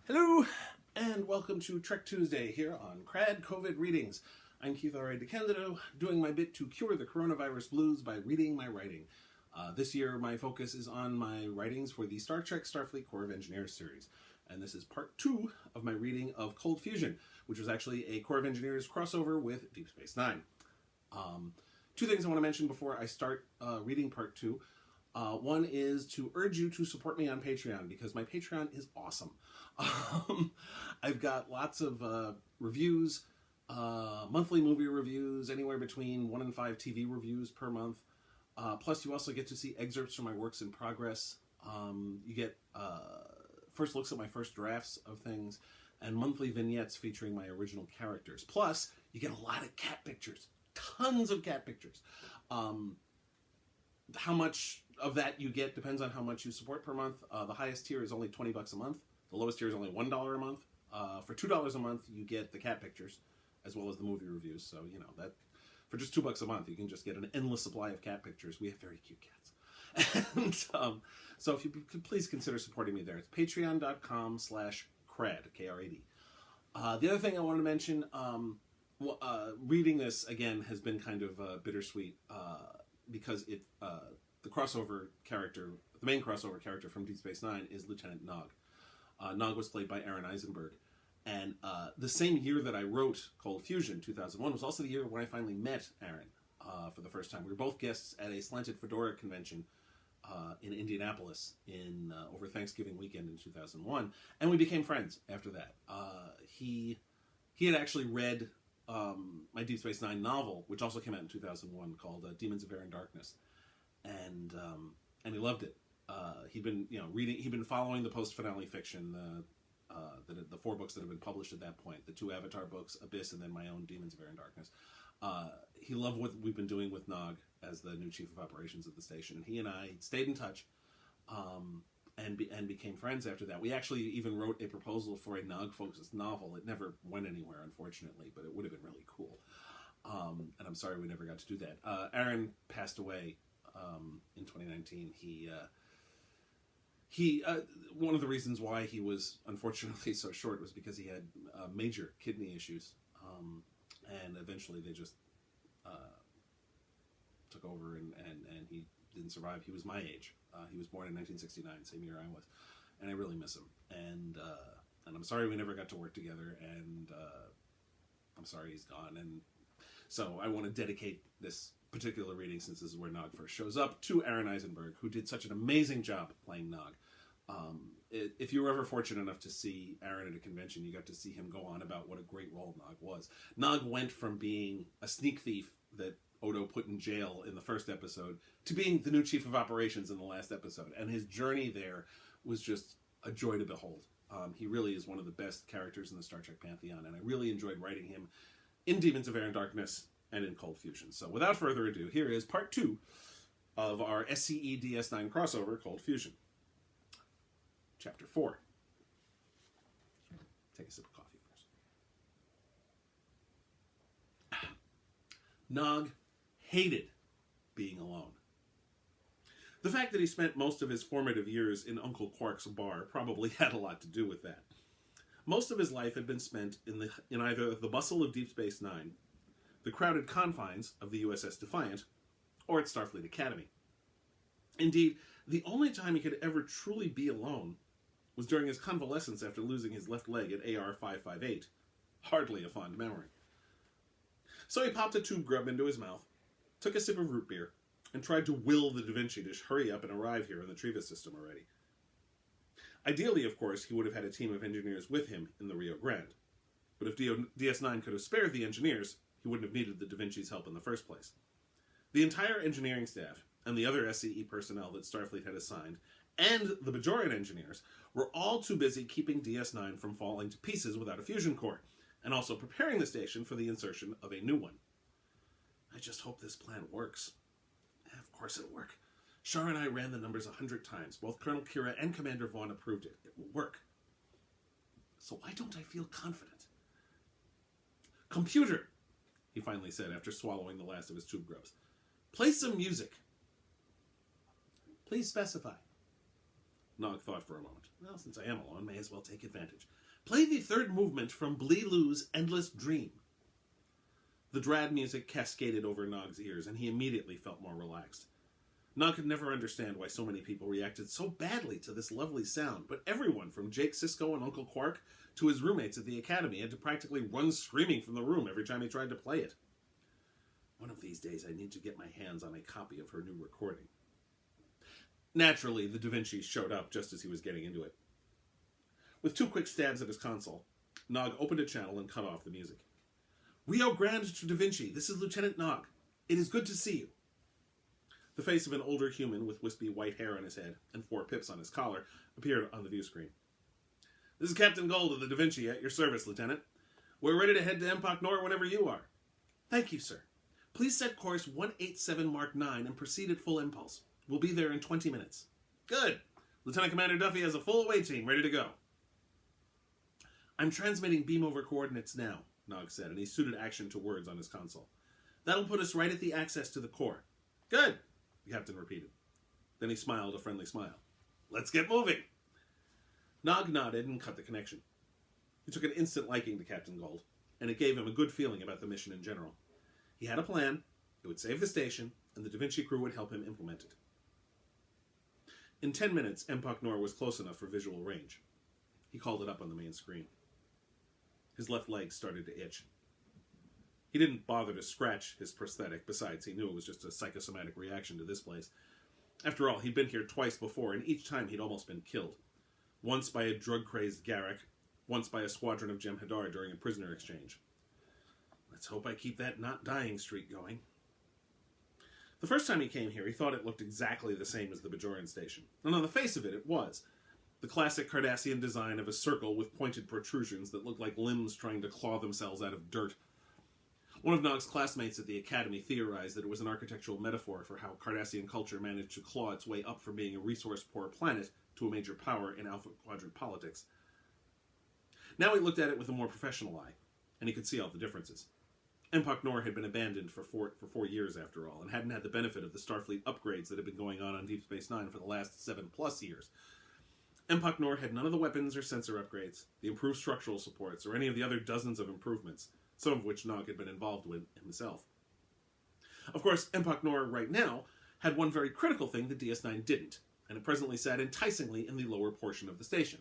Hello, and welcome to Trek Tuesday here on KRAD COVID Readings. I'm Keith R.A. DeCandido, doing my bit to cure the coronavirus blues by reading my writing. This year, my focus is on my writings for the Star Trek Starfleet Corps of Engineers series. And this is part 2 of my reading of Cold Fusion, which was actually a Corps of Engineers crossover with Deep Space Nine. Two things I want to mention before I start reading part 2. One is to urge you to support me on Patreon, because my Patreon is awesome. I've got lots of reviews, monthly movie reviews, anywhere between 1 and 5 TV reviews per month. Plus, you also get to see excerpts from my works in progress. You get first looks at my first drafts of things, and monthly vignettes featuring my original characters. Plus, you get a lot of cat pictures. Tons of cat pictures. How much of that you get depends on how much you support per month. The highest tier is only $20 a month. The lowest tier is only $1 a month. For $2 a month, you get the cat pictures, as well as the movie reviews. So, you know, that for just $2 a month, you can just get an endless supply of cat pictures. We have very cute cats. And so if you could please consider supporting me there. It's patreon.com/KRAD, K-R-A-D. The other thing I wanted to mention, reading this, again, has been kind of bittersweet, because the crossover character, the main crossover character from Deep Space Nine is Lieutenant Nog. Nog was played by Aaron Eisenberg. And the same year that I wrote Cold Fusion, 2001, was also the year when I finally met Aaron for the first time. We were both guests at a Slanted Fedora convention in Indianapolis over Thanksgiving weekend in 2001, and we became friends after that. He had actually read my Deep Space Nine novel, which also came out in 2001, called Demons of Air and Darkness, and he loved it. He'd been reading. He'd been following the post-finale fiction, the 4 books that have been published at that point, the 2 Avatar books, Abyss, and then my own Demons of Air and Darkness. He loved what we've been doing with Nog as the new chief of operations at the station, and he and I stayed in touch, and became friends after that. We actually even wrote a proposal for a Nog-focused novel. It never went anywhere, unfortunately, but it would have been really cool. And I'm sorry we never got to do that. Aaron passed away in 2019. One of the reasons why he was unfortunately so short was because he had major kidney issues, and eventually they just took over, and he didn't survive. He was my age. He was born in 1969, same year I was, and I really miss him. And I'm sorry we never got to work together, and I'm sorry he's gone. And so I want to dedicate this particular reading, since this is where Nog first shows up, to Aaron Eisenberg, who did such an amazing job playing Nog. If you were ever fortunate enough to see Aaron at a convention, you got to see him go on about what a great role Nog was. Nog went from being a sneak thief that Odo put in jail in the first episode to being the new chief of operations in the last episode. And his journey there was just a joy to behold. He really is one of the best characters in the Star Trek pantheon, and I really enjoyed writing him in Demons of Air and Darkness and in Cold Fusion. So without further ado, here is part 2 of our S.C.E. DS9 crossover, Cold Fusion. Chapter 4. Take a sip of coffee first. Nog hated being alone. The fact that he spent most of his formative years in Uncle Quark's bar probably had a lot to do with that. Most of his life had been spent in either the bustle of Deep Space Nine, the crowded confines of the U.S.S. Defiant, or at Starfleet Academy. Indeed, the only time he could ever truly be alone was during his convalescence after losing his left leg at AR-558. Hardly a fond memory. So he popped a tube grub into his mouth, took a sip of root beer, and tried to will the Da Vinci to hurry up and arrive here in the Trevis system already. Ideally, of course, he would have had a team of engineers with him in the Rio Grande. But if DS9 could have spared the engineers, he wouldn't have needed the Da Vinci's help in the first place. The entire engineering staff, and the other S.C.E. personnel that Starfleet had assigned, and the Bajoran engineers, were all too busy keeping DS9 from falling to pieces without a fusion core, and also preparing the station for the insertion of a new one. I just hope this plan works. Of course it'll work. Shar and I ran the numbers 100 times. Both Colonel Kira and Commander Vaughn approved it. It will work. So why don't I feel confident? Computer, he finally said after swallowing the last of his tube grubs. Play some music. Please specify. Nog thought for a moment. Well, since I am alone, may as well take advantage. Play the third movement from Bleelu's Endless Dream. The drad music cascaded over Nog's ears, and he immediately felt more relaxed. Nog could never understand why so many people reacted so badly to this lovely sound, but everyone from Jake Sisko and Uncle Quark to his roommates at the academy had to practically run screaming from the room every time he tried to play it. One of these days I need to get my hands on a copy of her new recording. Naturally, the Da Vinci showed up just as he was getting into it. With 2 quick stabs at his console, Nog opened a channel and cut off the music. Rio Grande to Da Vinci, this is Lieutenant Nog. It is good to see you. The face of an older human with wispy white hair on his head and 4 pips on his collar appeared on the view screen. This is Captain Gold of the Da Vinci at your service, Lieutenant. We're ready to head to Empok Nor whenever you are. Thank you, sir. Please set course 187 Mark 9 and proceed at full impulse. We'll be there in 20 minutes. Good. Lieutenant Commander Duffy has a full away team ready to go. I'm transmitting beam over coordinates now, Nog said, and he suited action to words on his console. That'll put us right at the access to the core. Good, the captain repeated. Then he smiled a friendly smile. Let's get moving. Nog nodded and cut the connection. He took an instant liking to Captain Gold, and it gave him a good feeling about the mission in general. He had a plan, it would save the station, and the Da Vinci crew would help him implement it. In 10 minutes, Empok Nor was close enough for visual range. He called it up on the main screen. His left leg started to itch. He didn't bother to scratch his prosthetic, besides he knew it was just a psychosomatic reaction to this place. After all, he'd been here twice before, and each time he'd almost been killed. Once by a drug-crazed Garrick, once by a squadron of Jem'Hadar during a prisoner exchange. Let's hope I keep that not dying streak going. The first time he came here, he thought it looked exactly the same as the Bajoran station. And on the face of it, it was. The classic Cardassian design of a circle with pointed protrusions that looked like limbs trying to claw themselves out of dirt. One of Nog's classmates at the academy theorized that it was an architectural metaphor for how Cardassian culture managed to claw its way up from being a resource-poor planet to a major power in Alpha Quadrant politics. Now he looked at it with a more professional eye, and he could see all the differences. Empok Nor had been abandoned for 4 years, after all, and hadn't had the benefit of the Starfleet upgrades that had been going on Deep Space Nine for the last 7+ years. Empok Nor had none of the weapons or sensor upgrades, the improved structural supports, or any of the other dozens of improvements, some of which Nog had been involved with himself. Of course, Empok Nor, right now, had one very critical thing that DS9 didn't, and it presently sat enticingly in the lower portion of the station.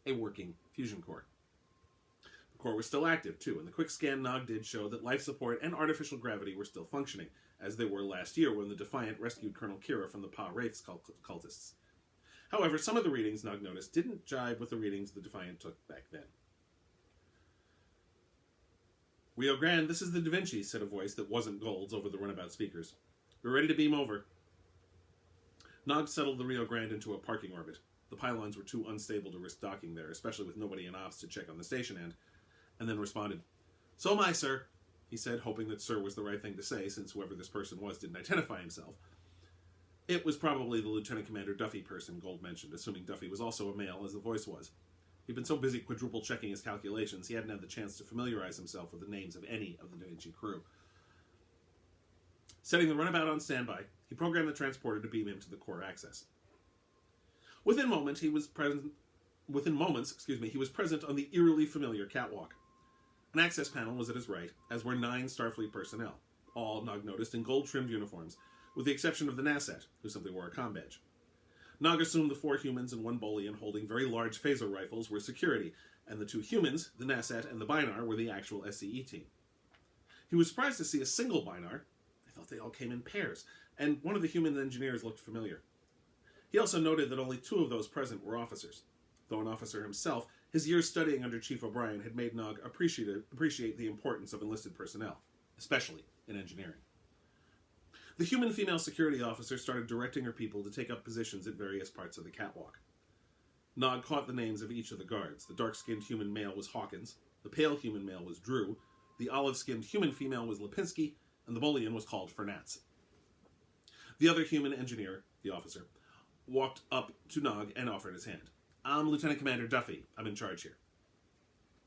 A working fusion core. The core was still active, too, and the quick scan Nog did show that life support and artificial gravity were still functioning, as they were last year when the Defiant rescued Colonel Kira from the Pa Wraith's cultists. However, some of the readings Nog noticed didn't jibe with the readings the Defiant took back then. Rio Grande, this is the Da Vinci, said a voice that wasn't Gold's over the runabout speakers. We're ready to beam over. Nog settled the Rio Grande into a parking orbit. The pylons were too unstable to risk docking there, especially with nobody in ops to check on the station end, and then responded. So am I, sir, he said, hoping that sir was the right thing to say, since whoever this person was didn't identify himself. It was probably the Lieutenant Commander Duffy person Gold mentioned, assuming Duffy was also a male, as the voice was. He'd been so busy quadruple-checking his calculations, he hadn't had the chance to familiarize himself with the names of any of the Da Vinci crew. Setting the runabout on standby, he programmed the transporter to beam him to the core access. Within moments, he was present on the eerily familiar catwalk. An access panel was at his right, as were 9 Starfleet personnel, all, Nog noticed, in gold-trimmed uniforms, with the exception of the Nasset, who simply wore a comm badge. Nog assumed the 4 humans and 1 Bolian holding very large phaser rifles were security, and the 2 humans, the Nasset and the Binar, were the actual S.C.E. team. He was surprised to see a single Binar. I thought they all came in pairs, and one of the human engineers looked familiar. He also noted that only 2 of those present were officers. Though an officer himself, his years studying under Chief O'Brien had made Nog appreciate the importance of enlisted personnel, especially in engineering. The human female security officer started directing her people to take up positions at various parts of the catwalk. Nog caught the names of each of the guards. The dark-skinned human male was Hawkins, the pale human male was Drew, the olive-skinned human female was Lipinski, and the Bolian was called Fernatz. The other human engineer, the officer, walked up to Nog and offered his hand. I'm Lieutenant Commander Duffy. I'm in charge here.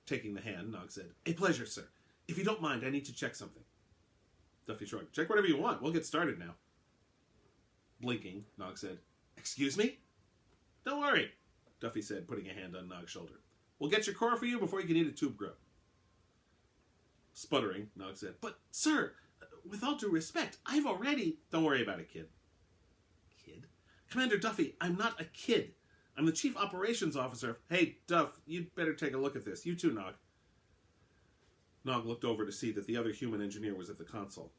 Taking the hand, Nog said, A pleasure, sir. If you don't mind, I need to check something. Duffy shrugged. Check whatever you want. We'll get started now. Blinking, Nog said, Excuse me? Don't worry, Duffy said, putting a hand on Nog's shoulder. We'll get your core for you before you can eat a tube grub. Sputtering, Nog said, But, sir, with all due respect, I've already... Don't worry about it, kid. Kid? Commander Duffy, I'm not a kid. I'm the Chief Operations Officer. Hey, Duff, you'd better take a look at this. You too, Nog. Nog looked over to see that the other human engineer was at the console.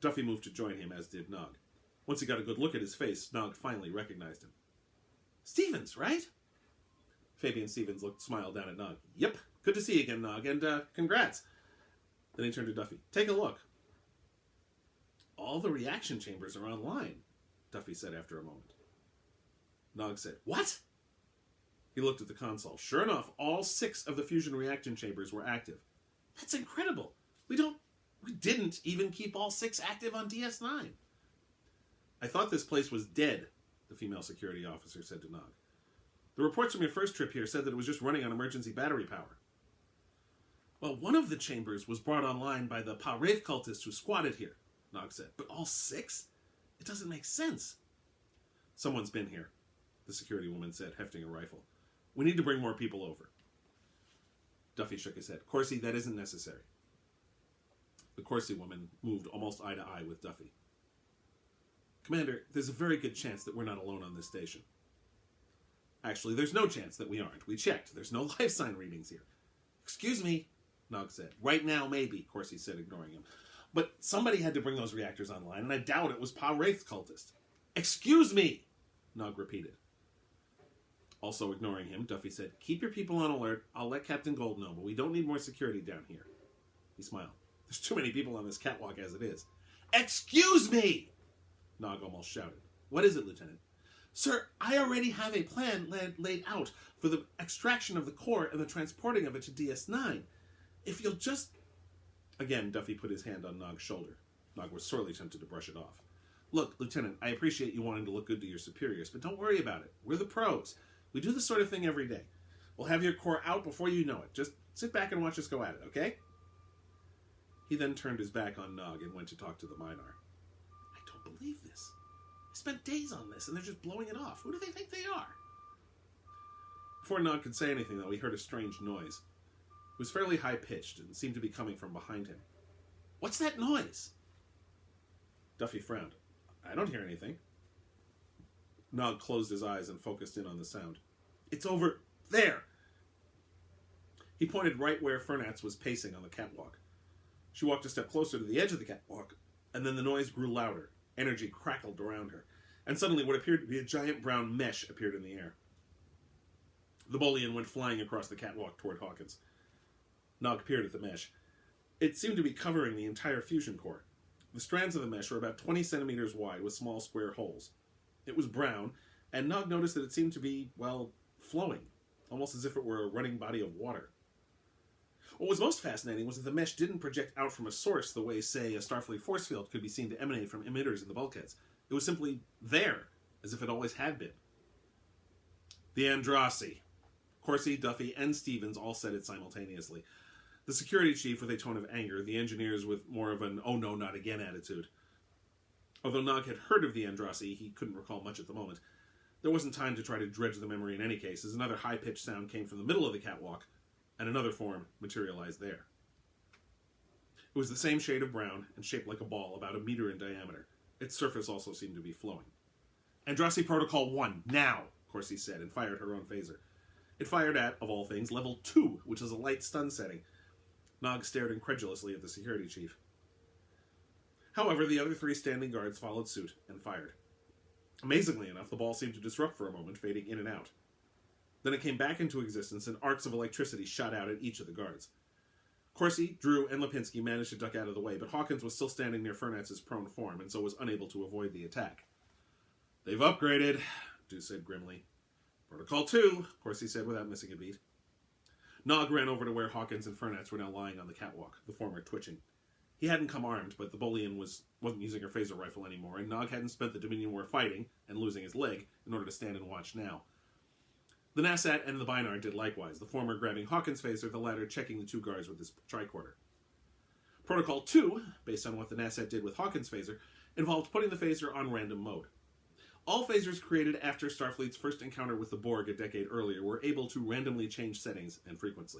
Duffy moved to join him, as did Nog. Once he got a good look at his face, Nog finally recognized him. Stevens, right? Fabian Stevens smiled down at Nog. Yep, good to see you again, Nog, and congrats. Then he turned to Duffy. Take a look. All the reaction chambers are online, Duffy said after a moment. Nog said, What? He looked at the console. Sure enough, all 6 of the fusion reaction chambers were active. That's incredible. We didn't even keep all 6 active on DS9. I thought this place was dead, the female security officer said to Nog. The reports from your first trip here said that it was just running on emergency battery power. Well, one of the chambers was brought online by the Pa-Wraith cultists who squatted here, Nog said. But all 6? It doesn't make sense. Someone's been here, the security woman said, hefting a rifle. We need to bring more people over. Duffy shook his head. Corsi, that isn't necessary. The Corsi woman moved almost eye to eye with Duffy. Commander, there's a very good chance that we're not alone on this station. Actually, there's no chance that we aren't. We checked. There's no life sign readings here. Excuse me, Nog said. Right now, maybe, Corsi said, ignoring him. But somebody had to bring those reactors online, and I doubt it was Pa-Wraith's cultist. Excuse me, Nog repeated. Also ignoring him, Duffy said, Keep your people on alert. I'll let Captain Gold know, but we don't need more security down here. He smiled. There's too many people on this catwalk as it is. Excuse me! Nog almost shouted. What is it, Lieutenant? Sir, I already have a plan laid out for the extraction of the core and the transporting of it to DS9. If you'll just... Again, Duffy put his hand on Nog's shoulder. Nog was sorely tempted to brush it off. Look, Lieutenant, I appreciate you wanting to look good to your superiors, but don't worry about it. We're the pros. We do this sort of thing every day. We'll have your core out before you know it. Just sit back and watch us go at it, okay? He then turned his back on Nog and went to talk to the Minar. I don't believe this. I spent days on this, and they're just blowing it off. Who do they think they are? Before Nog could say anything, though, he heard a strange noise. It was fairly high-pitched and seemed to be coming from behind him. What's that noise? Duffy frowned. I don't hear anything. Nog closed his eyes and focused in on the sound. It's over there! He pointed right where Fernatz was pacing on the catwalk. She walked a step closer to the edge of the catwalk, and then the noise grew louder. Energy crackled around her, and suddenly what appeared to be a giant brown mesh appeared in the air. The Bolian went flying across the catwalk toward Hawkins. Nog peered at the mesh. It seemed to be covering the entire fusion core. The strands of the mesh were about 20 centimeters wide with small square holes. It was brown, and Nog noticed that it seemed to be, well, flowing, almost as if it were a running body of water. What was most fascinating was that the mesh didn't project out from a source the way, say, a Starfleet force field could be seen to emanate from emitters in the bulkheads. It was simply there, as if it always had been. The Andrasi. Corsi, Duffy, and Stevens all said it simultaneously. The security chief with a tone of anger, the engineers with more of an oh no, not again attitude. Although Nog had heard of the Andrasi, he couldn't recall much at the moment. There wasn't time to try to dredge the memory in any case, as another high-pitched sound came from the middle of the catwalk, and another form materialized there. It was the same shade of brown and shaped like a ball, about 1 meter in diameter. Its surface also seemed to be flowing. Andrasi Protocol 1, now, Corsi said, and fired her own phaser. It fired at, of all things, level 2, which is a light stun setting. Nog stared incredulously at the security chief. However, the other 3 standing guards followed suit and fired. Amazingly enough, the ball seemed to disrupt for a moment, fading in and out. Then it came back into existence, and arcs of electricity shot out at each of the guards. Corsi, Drew, and Lipinski managed to duck out of the way, but Hawkins was still standing near Fernatz's prone form, and so was unable to avoid the attack. They've upgraded, Drew said grimly. Protocol 2, Corsi said without missing a beat. Nog ran over to where Hawkins and Fernatz were now lying on the catwalk, the former twitching. He hadn't come armed, but the Bolian wasn't using her phaser rifle anymore, and Nog hadn't spent the Dominion War fighting, and losing his leg, in order to stand and watch now. The Nasat and the Binar did likewise, the former grabbing Hawkins' phaser, the latter checking the 2 guards with his tricorder. Protocol 2, based on what the Nasat did with Hawkins' phaser, involved putting the phaser on random mode. All phasers created after Starfleet's first encounter with the Borg a decade earlier were able to randomly change settings and frequency.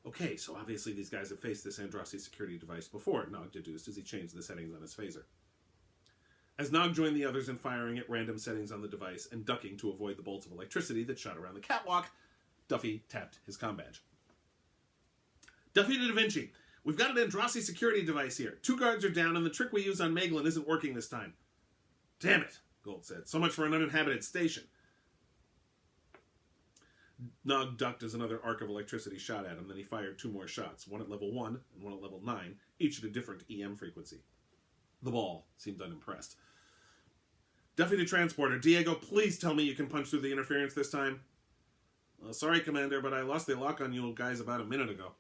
Okay, so obviously these guys have faced this Andraste security device before, Nog deduced as he changed the settings on his phaser. As Nog joined the others in firing at random settings on the device and ducking to avoid the bolts of electricity that shot around the catwalk, Duffy tapped his comm badge. Duffy to Da Vinci. We've got an Andraste security device here. 2 guards are down, and the trick we use on Meglin isn't working this time. Damn it, Gold said. So much for an uninhabited station. Nog ducked as another arc of electricity shot at him, then he fired 2 more shots, one at level 1 and one at level 9, each at a different EM frequency. The ball seemed unimpressed. Duffy to transporter. Diego, please tell me you can punch through the interference this time. Sorry, Commander, but I lost the lock on you guys about a minute ago.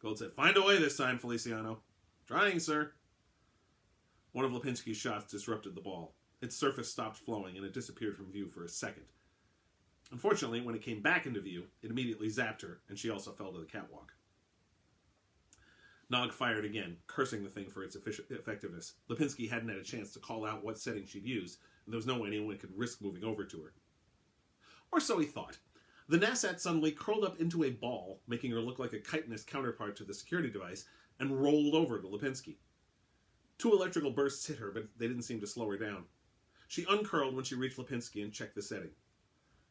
Gold said, find a way this time, Feliciano. Trying, sir. One of Lipinski's shots disrupted the ball. Its surface stopped flowing, and it disappeared from view for a second. Unfortunately, when it came back into view, it immediately zapped her, and she also fell to the catwalk. Nog fired again, cursing the thing for its effectiveness. Lipinski hadn't had a chance to call out what setting she'd used, and there was no way anyone could risk moving over to her. Or so he thought. The Nasat suddenly curled up into a ball, making her look like a chitinous counterpart to the security device, and rolled over to Lipinski. 2 electrical bursts hit her, but they didn't seem to slow her down. She uncurled when she reached Lipinski and checked the setting.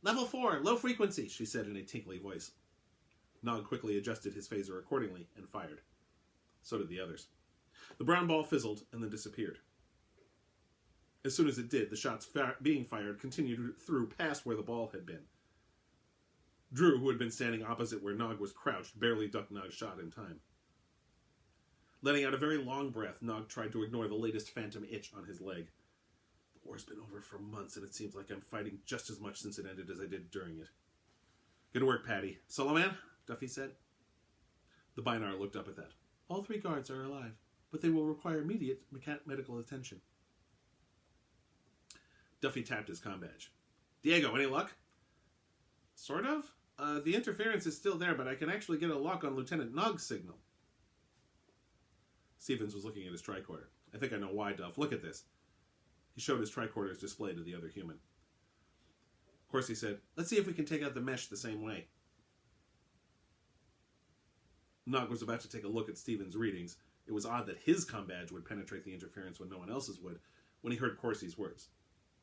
Level 4, low frequency, she said in a tinkly voice. Nog quickly adjusted his phaser accordingly and fired. So did the others. The brown ball fizzled and then disappeared. As soon as it did, the shots being fired continued through past where the ball had been. Drew, who had been standing opposite where Nog was crouched, barely ducked Nog's shot in time. Letting out a very long breath, Nog tried to ignore the latest phantom itch on his leg. The war's been over for months, and it seems like I'm fighting just as much since it ended as I did during it. Good work, Patty. Solo man? Duffy said. The Binar looked up at that. All 3 guards are alive, but they will require immediate medical attention. Duffy tapped his comm badge. Diego, any luck? Sort of. The interference is still there, but I can actually get a lock on Lieutenant Nog's signal. Stevens was looking at his tricorder. I think I know why, Duff. Look at this. He showed his tricorder's display to the other human. Of course, he said, let's see if we can take out the mesh the same way. Nog was about to take a look at Stevens' readings. It was odd that his comm badge would penetrate the interference when no one else's would, when he heard Corsi's words.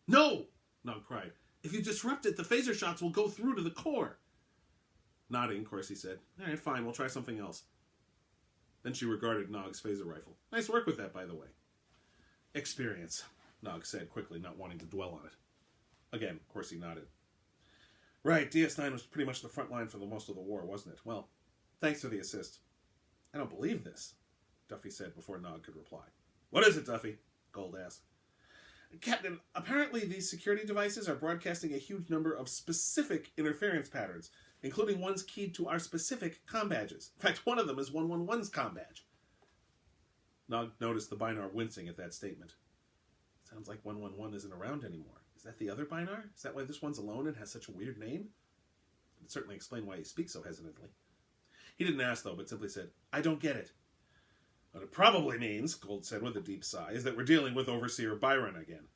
No! Nog cried. If you disrupt it, the phaser shots will go through to the core. Nodding, Corsi said, all right, fine, we'll try something else. Then she regarded Nog's phaser rifle. Nice work with that, by the way. Experience, Nog said quickly, not wanting to dwell on it. Again, Corsi nodded. Right, DS9 was pretty much the front line for most of the war, wasn't it? Well, thanks for the assist. I don't believe this, Duffy said before Nog could reply. What is it, Duffy? Gold asked. Captain, apparently these security devices are broadcasting a huge number of specific interference patterns, including ones keyed to our specific comm badges. In fact, one of them is 111's comm badge. Nog noticed the Binar wincing at that statement. Sounds like 111 isn't around anymore. Is that the other Binar? Is that why this one's alone and has such a weird name? It would certainly explain why he speaks so hesitantly. He didn't ask, though, but simply said, I don't get it. What it probably means, Gold said with a deep sigh, is that we're dealing with Overseer Byron again.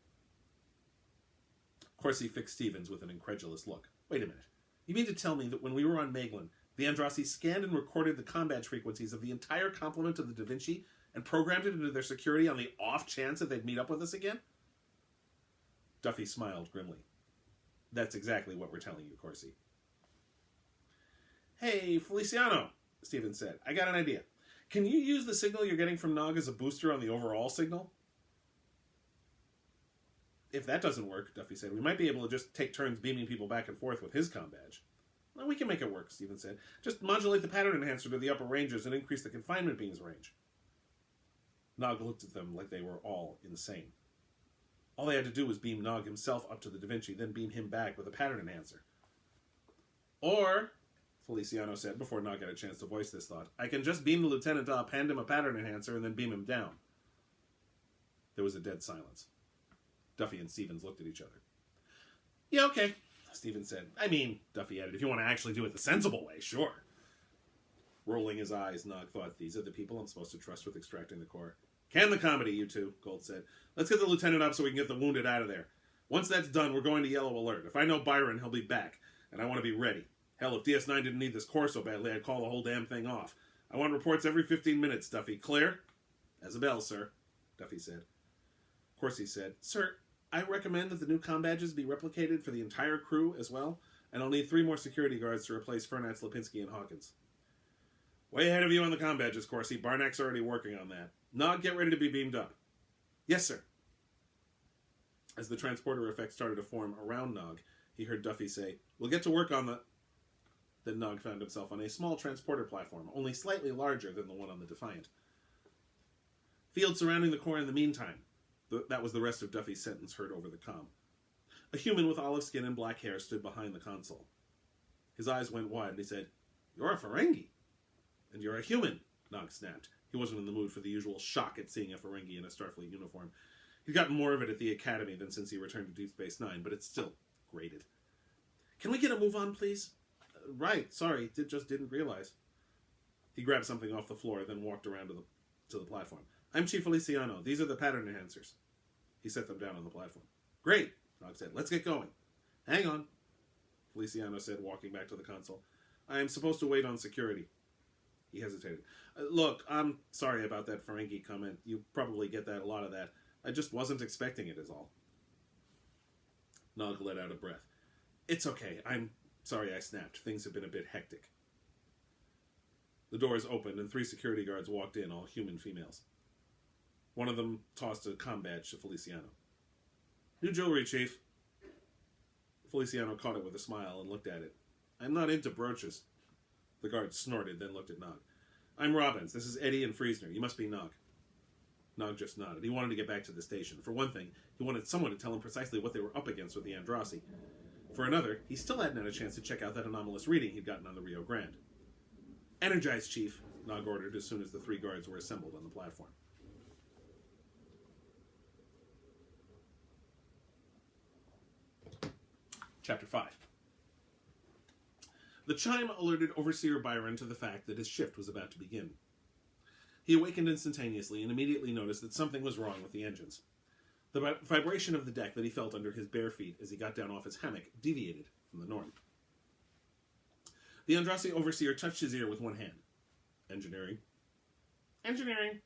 Corsi fixed Stevens with an incredulous look. Wait a minute. You mean to tell me that when we were on Meglin, the Andraste scanned and recorded the comm badge frequencies of the entire complement of the Da Vinci and programmed it into their security on the off chance that they'd meet up with us again? Duffy smiled grimly. That's exactly what we're telling you, Corsi. Hey, Feliciano, Stevens said. I got an idea. Can you use the signal you're getting from Nog as a booster on the overall signal? If that doesn't work, Duffy said, we might be able to just take turns beaming people back and forth with his comm badge. Well, we can make it work, Stevens said. Just modulate the pattern enhancer to the upper ranges and increase the confinement beam's range. Nog looked at them like they were all insane. All they had to do was beam Nog himself up to the Da Vinci, then beam him back with a pattern enhancer. Or, Feliciano said before Nog had a chance to voice this thought, I can just beam the lieutenant up, hand him a pattern enhancer, and then beam him down. There was a dead silence. Duffy and Stevens looked at each other. Yeah, okay, Stevens said. I mean, Duffy added, if you want to actually do it the sensible way, sure. Rolling his eyes, Nog thought, these are the people I'm supposed to trust with extracting the core. Can the comedy, you two, Gold said. Let's get the lieutenant up so we can get the wounded out of there. Once that's done, we're going to yellow alert. If I know Byron, he'll be back, and I want to be ready. Hell, if DS9 didn't need this course so badly, I'd call the whole damn thing off. I want reports every 15 minutes, Duffy. Clear? As a bell, sir, Duffy said. Corsi said, Sir, I recommend that the new comm badges be replicated for the entire crew as well, and I'll need 3 more security guards to replace Fernatz, Lipinski, and Hawkins. Way ahead of you on the comm badges, Corsi. Barnack's already working on that. Nog, get ready to be beamed up. Yes, sir. As the transporter effect started to form around Nog, he heard Duffy say, We'll get to work on the... Then Nog found himself on a small transporter platform, only slightly larger than the one on the Defiant. Field surrounding the core in the meantime. That was the rest of Duffy's sentence heard over the comm. A human with olive skin and black hair stood behind the console. His eyes went wide and he said, You're a Ferengi. And you're a human, Nog snapped. He wasn't in the mood for the usual shock at seeing a Ferengi in a Starfleet uniform. He'd gotten more of it at the Academy than since he returned to Deep Space Nine, but it's still grated. Can we get a move on, please? Right, sorry, just didn't realize. He grabbed something off the floor, then walked around to the platform. I'm Chief Feliciano. These are the pattern enhancers. He set them down on the platform. Great, Nog said. Let's get going. Hang on, Feliciano said, walking back to the console. I am supposed to wait on security. He hesitated. Look, I'm sorry about that Ferengi comment. You probably get a lot of that. I just wasn't expecting it, is all. Nog let out a breath. It's okay. I'm sorry I snapped. Things have been a bit hectic. The doors opened and 3 security guards walked in, all human females. One of them tossed a comm badge to Feliciano. New jewelry, Chief. Feliciano caught it with a smile and looked at it. I'm not into brooches. The guard snorted, then looked at Nog. I'm Robbins. This is Eddie and Friesner. You must be Nog. Nog just nodded. He wanted to get back to the station. For one thing, he wanted someone to tell him precisely what they were up against with the Andrasi. For another, he still hadn't had a chance to check out that anomalous reading he'd gotten on the Rio Grande. Energize, Chief, Nog ordered as soon as the 3 guards were assembled on the platform. Chapter 5. The chime alerted Overseer Byron to the fact that his shift was about to begin. He awakened instantaneously and immediately noticed that something was wrong with the engines. The vibration of the deck that he felt under his bare feet as he got down off his hammock deviated from the norm. The Andrasi Overseer touched his ear with one hand. Engineering. Engineering.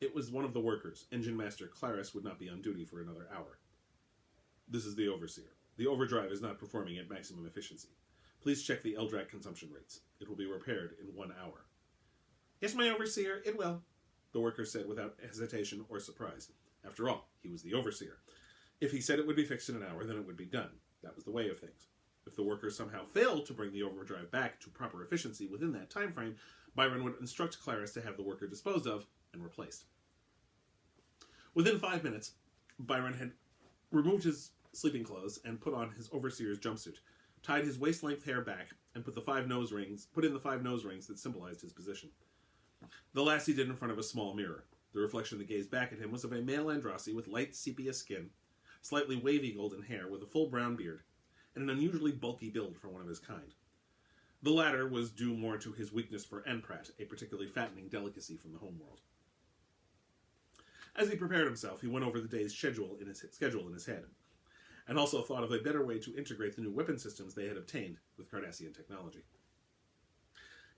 It was one of the workers. Engine Master Claris would not be on duty for another hour. This is the Overseer. The overdrive is not performing at maximum efficiency. Please check the LDRAC consumption rates. It will be repaired in 1 hour. Yes, my Overseer, it will, the worker said without hesitation or surprise. After all, he was the Overseer. If he said it would be fixed in an hour, then it would be done. That was the way of things. If the worker somehow failed to bring the overdrive back to proper efficiency within that time frame, Byron would instruct Claris to have the worker disposed of and replaced. Within 5 minutes, Byron had removed his sleeping clothes and put on his Overseer's jumpsuit, tied his waist-length hair back, and put in the 5 nose rings that symbolized his position. The last he did in front of a small mirror. The reflection that gazed back at him was of a male Andrasi with light sepia skin, slightly wavy golden hair with a full brown beard, and an unusually bulky build for one of his kind. The latter was due more to his weakness for Enprat, a particularly fattening delicacy from the homeworld. As he prepared himself, he went over the day's schedule in his head, and also thought of a better way to integrate the new weapon systems they had obtained with Cardassian technology.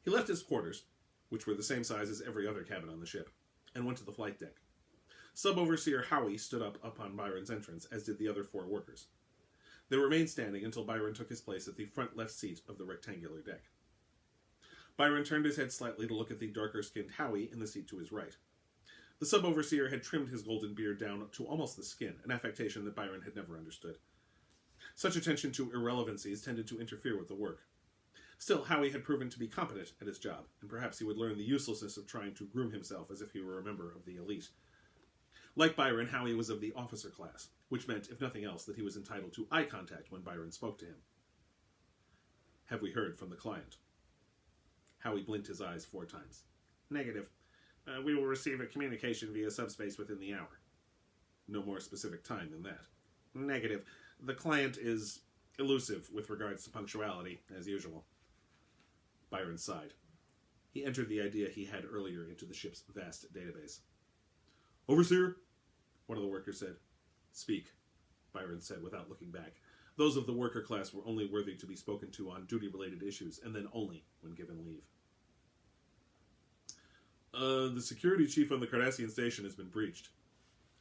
He left his quarters, which were the same size as every other cabin on the ship, and went to the flight deck. Sub-Overseer Howie stood up upon Byron's entrance, as did the other 4 workers. They remained standing until Byron took his place at the front left seat of the rectangular deck. Byron turned his head slightly to look at the darker-skinned Howie in the seat to his right. The sub-overseer had trimmed his golden beard down to almost the skin, an affectation that Byron had never understood. Such attention to irrelevancies tended to interfere with the work. Still, Howie had proven to be competent at his job, and perhaps he would learn the uselessness of trying to groom himself as if he were a member of the elite. Like Byron, Howie was of the officer class, which meant, if nothing else, that he was entitled to eye contact when Byron spoke to him. Have we heard from the client? Howie blinked his eyes 4 times. Negative. We will receive a communication via subspace within the hour. No more specific time than that. Negative. The client is elusive with regards to punctuality, as usual. Byron sighed. He entered the idea he had earlier into the ship's vast database. "Overseer," one of the workers said. "Speak," Byron said without looking back. Those of the worker class were only worthy to be spoken to on duty-related issues, and then only when given leave. The security chief on the Cardassian station has been breached.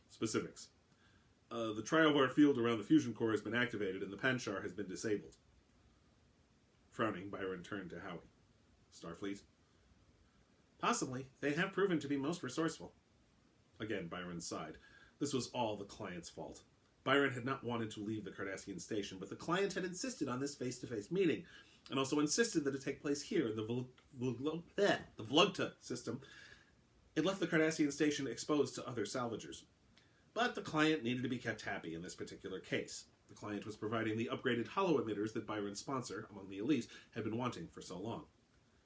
Specifics. The Triovar field around the fusion core has been activated, and the Panchar has been disabled. Frowning, Byron turned to Howie. "Starfleet?" "Possibly. They have proven to be most resourceful." Again, Byron sighed. This was all the client's fault. Byron had not wanted to leave the Cardassian station, but the client had insisted on this face-to-face meeting, and also insisted that it take place here in the Vlugta system. It left the Cardassian station exposed to other salvagers. But the client needed to be kept happy in this particular case. The client was providing the upgraded holo emitters that Byron's sponsor, among the elite, had been wanting for so long.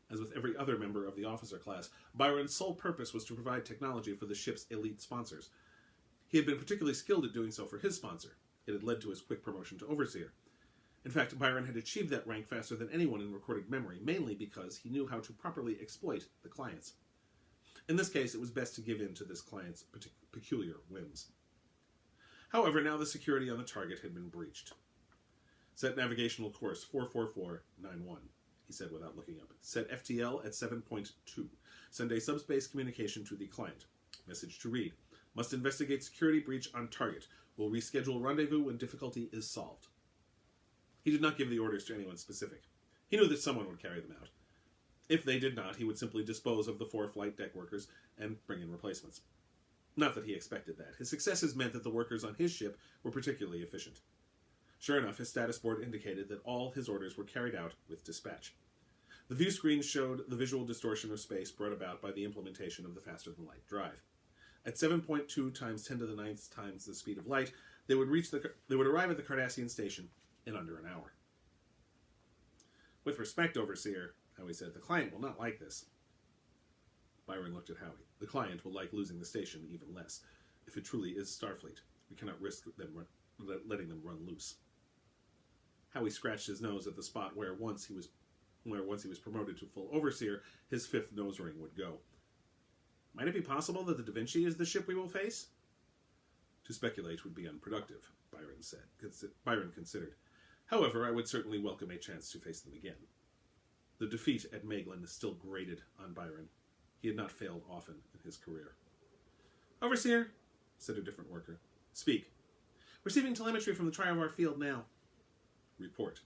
As with every other member of the officer class, Byron's sole purpose was to provide technology for the ship's elite sponsors. He had been particularly skilled at doing so for his sponsor. It had led to his quick promotion to overseer. In fact, Byron had achieved that rank faster than anyone in recorded memory, mainly because he knew how to properly exploit the clients. In this case, it was best to give in to this client's peculiar whims. However, now the security on the target had been breached. "Set navigational course 44491, he said without looking up. "Set FTL at 7.2. Send a subspace communication to the client. Message to read. Must investigate security breach on target. Will reschedule rendezvous when difficulty is solved." He did not give the orders to anyone specific. He knew that someone would carry them out. If they did not, he would simply dispose of the 4 flight deck workers and bring in replacements. Not that he expected that. His successes meant that the workers on his ship were particularly efficient. Sure enough, his status board indicated that all his orders were carried out with dispatch. The view screen showed the visual distortion of space brought about by the implementation of the faster-than-light drive. At 7.2 times 10 to the 9th times the speed of light, they would arrive at the Cardassian station in under an hour. "With respect, Overseer," Howie said, "the client will not like this." Byron looked at Howie. "The client will like losing the station even less. If it truly is Starfleet, we cannot risk letting them run loose." Howie scratched his nose at the spot where once he was promoted to full overseer, his 5th nose ring would go. "Might it be possible that the Da Vinci is the ship we will face?" "To speculate would be unproductive," Byron said. Byron considered. "However, I would certainly welcome a chance to face them again." The defeat at Maeglin still grated on Byron. He had not failed often in his career. "Overseer," said a different worker. "Speak." "Receiving telemetry from the Triovar field now." "Report."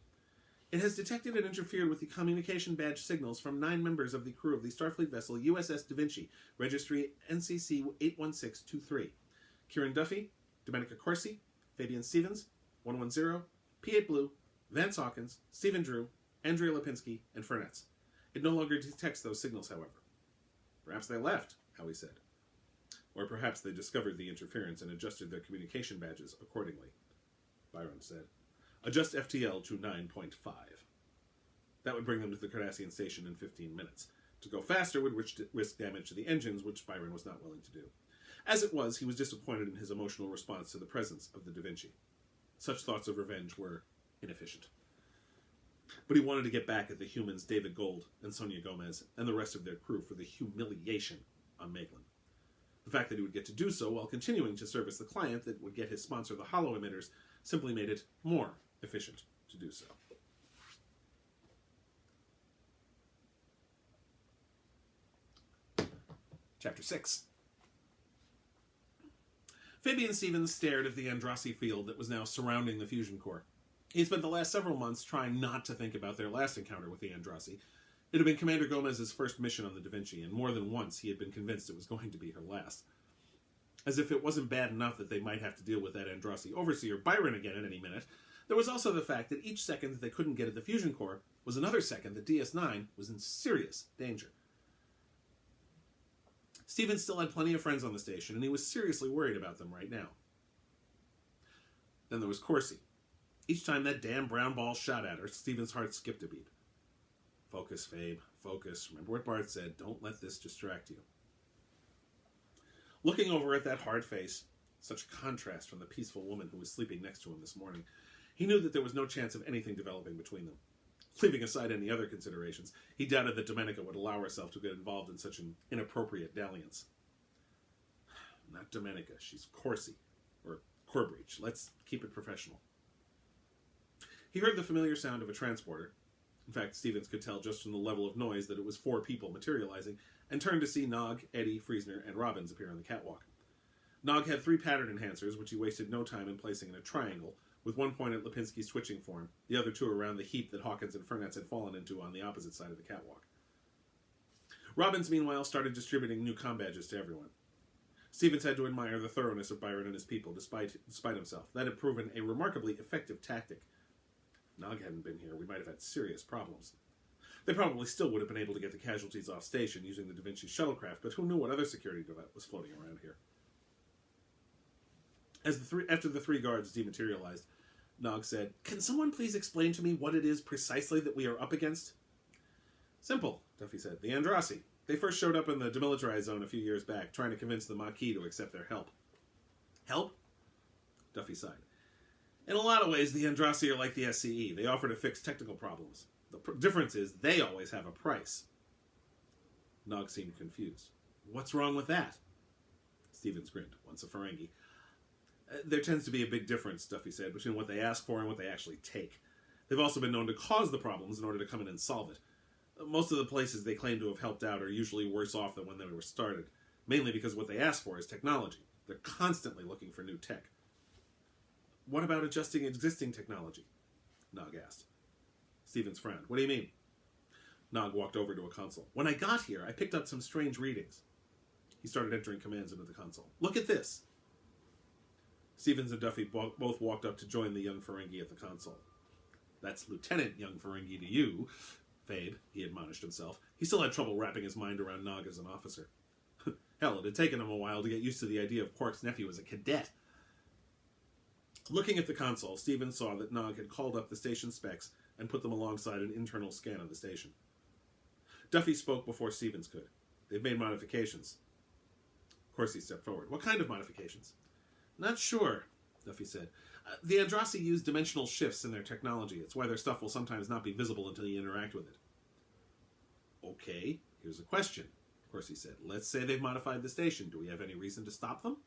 "It has detected and interfered with the communication badge signals from 9 members of the crew of the Starfleet vessel U.S.S. Da Vinci, registry NCC 81623. Kieran Duffy, Domenica Corsi, Fabian Stevens, 110, P8 Blue, Vance Hawkins, Stephen Drew, Andrea Lipinski, and Furnetz. It no longer detects those signals, however." "Perhaps they left," Howie said. "Or perhaps they discovered the interference and adjusted their communication badges accordingly," Byron said. "Adjust FTL to 9.5. That would bring them to the Cardassian station in 15 minutes. To go faster would risk damage to the engines, which Byron was not willing to do. As it was, he was disappointed in his emotional response to the presence of the Da Vinci. Such thoughts of revenge were inefficient. But he wanted to get back at the humans David Gold and Sonia Gomez and the rest of their crew for the humiliation on Maeglin. The fact that he would get to do so while continuing to service the client that would get his sponsor the holo emitters simply made it more efficient to do so. Chapter 6. Fabian Stevens stared at the Andrassi field that was now surrounding the fusion core. He spent the last several months trying not to think about their last encounter with the Andrassi. It had been Commander Gomez's first mission on the Da Vinci, and more than once he had been convinced it was going to be her last. As if it wasn't bad enough that they might have to deal with that Andrassi overseer Byron again at any minute, there was also the fact that each second that they couldn't get at the fusion core was another second that DS9 was in serious danger. Stevens still had plenty of friends on the station, and he was seriously worried about them right now. Then there was Corsi. Each time that damn brown ball shot at her, Stevens' heart skipped a beat. Focus, Fabe, focus. Remember what Bart said, don't let this distract you. Looking over at that hard face, such a contrast from the peaceful woman who was sleeping next to him this morning, he knew that there was no chance of anything developing between them. Leaving aside any other considerations, he doubted that Domenica would allow herself to get involved in such an inappropriate dalliance. Not Domenica. She's Corsi. Or Corbreach. Let's keep it professional. He heard the familiar sound of a transporter. In fact, Stevens could tell just from the level of noise that it was 4 people materializing, and turned to see Nog, Eddie, Friesner, and Robbins appear on the catwalk. Nog had 3 pattern enhancers, which he wasted no time in placing in a triangle, with one point at Lipinski's twitching form, the other 2 around the heap that Hawkins and Furness had fallen into on the opposite side of the catwalk. Robbins, meanwhile, started distributing new comm badges to everyone. Stevens had to admire the thoroughness of Byron and his people, despite himself. That had proven a remarkably effective tactic. If Nog hadn't been here, we might have had serious problems. They probably still would have been able to get the casualties off station using the Da Vinci shuttlecraft, but who knew what other security was floating around here? After the 3 guards dematerialized, Nog said, "Can someone please explain to me what it is precisely that we are up against?" "Simple," Duffy said. "The Andrasi. They first showed up in the demilitarized zone a few years back, trying to convince the Maquis to accept their help." "Help?" Duffy sighed. "In a lot of ways, the Andrasi are like the S.C.E. They offer to fix technical problems. The difference is they always have a price." Nog seemed confused. "What's wrong with that?" Stevens grinned, once a Ferengi. "There tends to be a big difference," Duffy said, "between what they ask for and what they actually take. They've also been known to cause the problems in order to come in and solve it. Most of the places they claim to have helped out are usually worse off than when they were started, mainly because what they ask for is technology. They're constantly looking for new tech." "What about adjusting existing technology?" Nog asked. Stevens frowned. "What do you mean?" Nog walked over to a console. "When I got here, I picked up some strange readings." He started entering commands into the console. "Look at this." Stevens and Duffy both walked up to join the young Ferengi at the console. "That's Lieutenant young Ferengi to you, Fabe," he admonished himself. He still had trouble wrapping his mind around Nog as an officer. Hell, it had taken him a while to get used to the idea of Quark's nephew as a cadet. Looking at the console, Stevens saw that Nog had called up the station specs and put them alongside an internal scan of the station. Duffy spoke before Stevens could. "They've made modifications." Corsi stepped forward. "What kind of modifications?" "Not sure," Duffy said. "The Andrasi use dimensional shifts in their technology. It's why their stuff will sometimes not be visible until you interact with it." "Okay, here's a question," Corsi said. "Let's say they've modified the station. Do we have any reason to stop them?"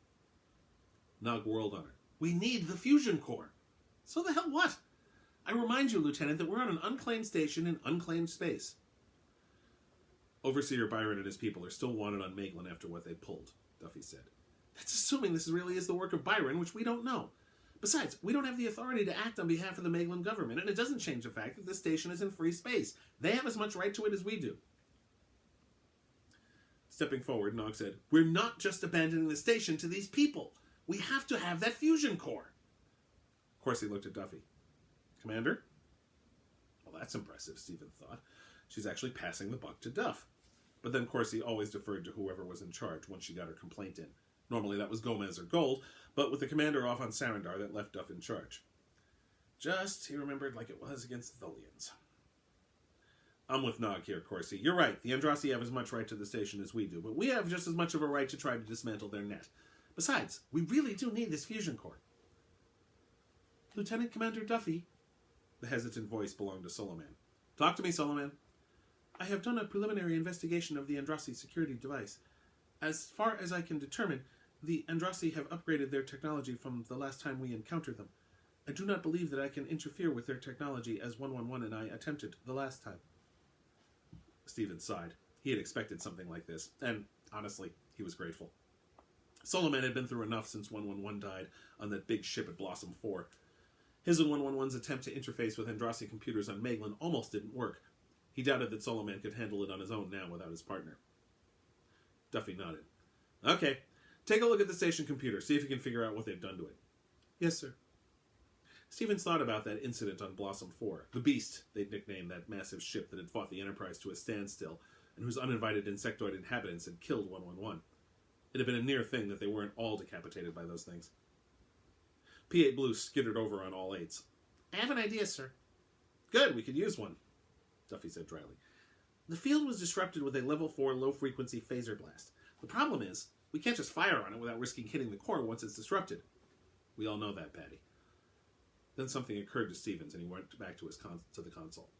Nog whirled on her. "We need the fusion core." "So the hell what? I remind you, Lieutenant, that we're on an unclaimed station in unclaimed space." "Overseer Byron and his people are still wanted on Maeglin after what they pulled," Duffy said. "That's assuming this really is the work of Byron, which we don't know. Besides, we don't have the authority to act on behalf of the Maeglin government, and it doesn't change the fact that this station is in free space. They have as much right to it as we do." Stepping forward, Nog said, "We're not just abandoning the station to these people. We have to have that fusion core." Corsi looked at Duffy. "Commander?" "Well, that's impressive," Stevens thought. She's actually passing the buck to Duff. But then Corsi always deferred to whoever was in charge once she got her complaint in. Normally that was Gomez or Gold, but with the commander off on Sarandar, that left Duff in charge. Just, he remembered, like it was against the Tholians. "I'm with Nog here, Corsi. You're right, the Andrasi have as much right to the station as we do, but we have just as much of a right to try to dismantle their net. Besides, we really do need this fusion core." "Lieutenant Commander Duffy," the hesitant voice belonged to Soloman. "Talk to me, Soloman." "I have done a preliminary investigation of the Andrasi security device. As far as I can determine, the Andrasi have upgraded their technology from the last time we encountered them. I do not believe that I can interfere with their technology as 111 and I attempted the last time." Stevens sighed. He had expected something like this, and, honestly, he was grateful. Solomon had been through enough since 111 died on that big ship at Blossom 4. His and 111's attempt to interface with Andrasi computers on Maeglin almost didn't work. He doubted that Solomon could handle it on his own now without his partner. Duffy nodded. "Okay, take a look at the station computer. See if you can figure out what they've done to it." "Yes, sir." Stevens thought about that incident on Blossom 4. The Beast, they'd nicknamed that massive ship that had fought the Enterprise to a standstill, and whose uninvited insectoid inhabitants had killed 111. It had been a near thing that they weren't all decapitated by those things. P-8 Blue skittered over on all eights. "I have an idea, sir." "Good, we could use one," Duffy said dryly. "The field was disrupted with a level 4 low-frequency phaser blast. The problem is, we can't just fire on it without risking hitting the core once it's disrupted." "We all know that, Patty." Then something occurred to Stevens, and he went back to the console.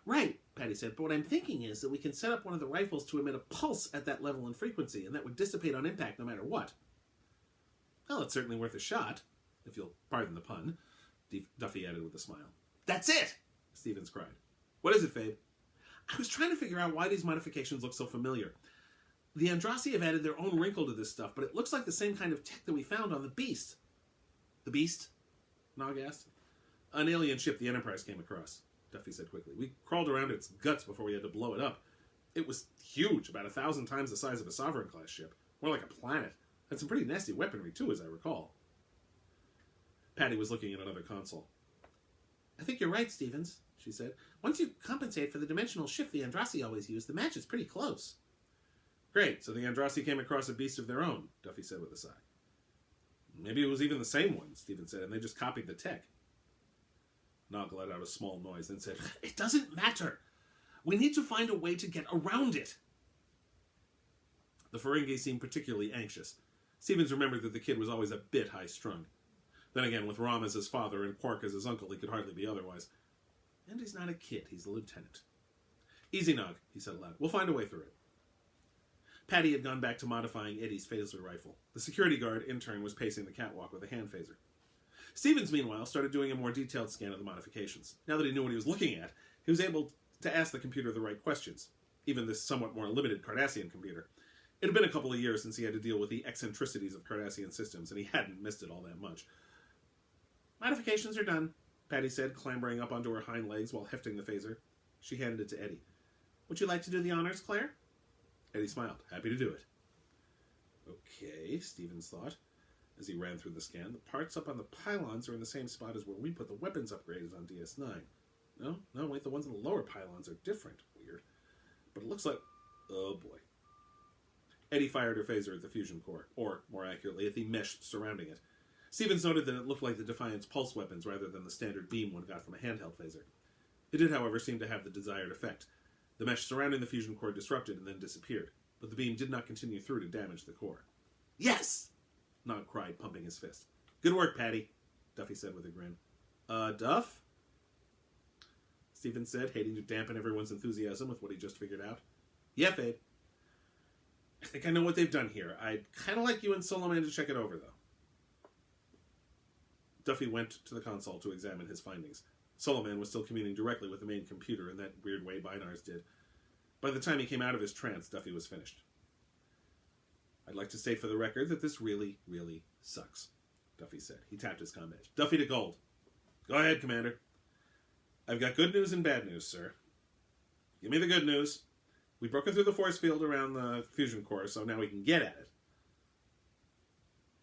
"Right," Patty said, "but what I'm thinking is that we can set up one of the rifles to emit a pulse at that level and frequency, and that would dissipate on impact no matter what." Well, it's certainly worth a shot, if you'll pardon the pun, Duffy added with a smile. That's it! Stevens cried. What is it, Fabe? I was trying to figure out why these modifications look so familiar. The Andrasi have added their own wrinkle to this stuff, but it looks like the same kind of tech that we found on the Beast. The Beast? Nog asked. An alien ship the Enterprise came across, Duffy said quickly. We crawled around its guts before we had to blow it up. It was huge, about 1,000 times the size of a Sovereign-class ship. More like a planet. Had some pretty nasty weaponry, too, as I recall. Patty was looking at another console. I think you're right, Stevens, she said. Once you compensate for the dimensional shift the Andrasi always use, the match is pretty close. Great, so the Andrasi came across a beast of their own, Duffy said with a sigh. Maybe it was even the same one, Stevens said, and they just copied the tech. Nog let out a small noise and said, It doesn't matter. We need to find a way to get around it. The Ferengi seemed particularly anxious. Stevens remembered that the kid was always a bit high-strung. Then again, with Rom as his father and Quark as his uncle, he could hardly be otherwise. And he's not a kid, he's a lieutenant. Easy, Nog, he said aloud. We'll find a way through it. Patty had gone back to modifying Eddie's phaser rifle. The security guard, in turn, was pacing the catwalk with a hand phaser. Stevens, meanwhile, started doing a more detailed scan of the modifications. Now that he knew what he was looking at, he was able to ask the computer the right questions, even this somewhat more limited Cardassian computer. It had been a couple of years since he had to deal with the eccentricities of Cardassian systems, and he hadn't missed it all that much. Modifications are done, Patty said, clambering up onto her hind legs while hefting the phaser. She handed it to Eddie. Would you like to do the honors, Claire? Eddie smiled. Happy to do it. Okay, Stevens thought, as he ran through the scan. The parts up on the pylons are in the same spot as where we put the weapons upgrades on DS9. No, wait, the ones on the lower pylons are different. Weird. But it looks like... Oh, boy. Eddie fired her phaser at the fusion core, or, more accurately, at the mesh surrounding it. Stevens noted that it looked like the Defiant's pulse weapons rather than the standard beam one got from a handheld phaser. It did, however, seem to have the desired effect. The mesh surrounding the fusion core disrupted and then disappeared, but the beam did not continue through to damage the core. Yes! Nog cried, pumping his fist. Good work, Patty, Duffy said with a grin. Duff? Stevens said, hating to dampen everyone's enthusiasm with what he just figured out. Yeah, Fabe. I think I know what they've done here. I'd kind of like you and Solomon to check it over, though. Duffy went to the console to examine his findings. Solomon was still communing directly with the main computer in that weird way Binars did. By the time he came out of his trance, Duffy was finished. I'd like to state for the record that this really, really sucks, Duffy said. He tapped his comm badge. Duffy to gold. Go ahead, Commander. I've got good news and bad news, sir. Give me the good news. We've broken through the force field around the fusion core, so now we can get at it.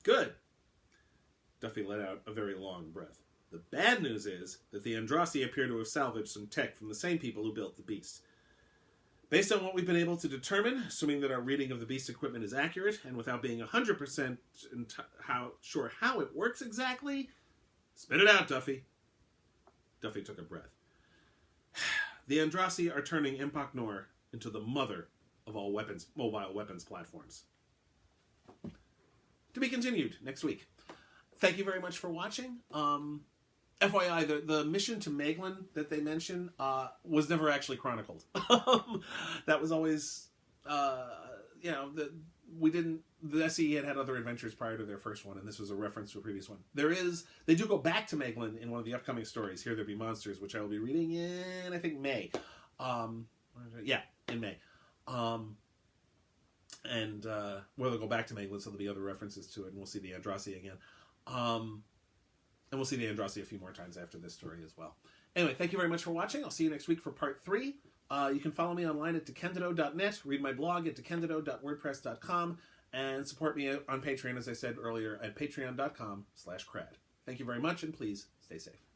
Good. Duffy let out a very long breath. The bad news is that the Andrasi appear to have salvaged some tech from the same people who built the Beast. Based on what we've been able to determine, assuming that our reading of the Beast equipment is accurate, and without being 100% sure how it works exactly, spit it out, Duffy. Duffy took a breath. The Andrasi are turning Empok Nor into the mother of all mobile weapons platforms. To be continued next week. Thank you very much for watching. FYI, the mission to Meglin that they mention was never actually chronicled. That was always, the S.C.E. had other adventures prior to their first one, and this was a reference to a previous one. They do go back to Meglin in one of the upcoming stories, Here There Be Monsters, which I will be reading in, I think, May. In May. And where they'll go back to Meglin, so there'll be other references to it, and we'll see the Andrasi again. And we'll see the Andrasi a few more times after this story as well. Anyway, thank you very much for watching. I'll see you next week for part 3. You can follow me online at DeCandido.net, read my blog at DeCandido.wordpress.com, and support me on Patreon, as I said earlier, at patreon.com/KRAD. Thank you very much, and please stay safe.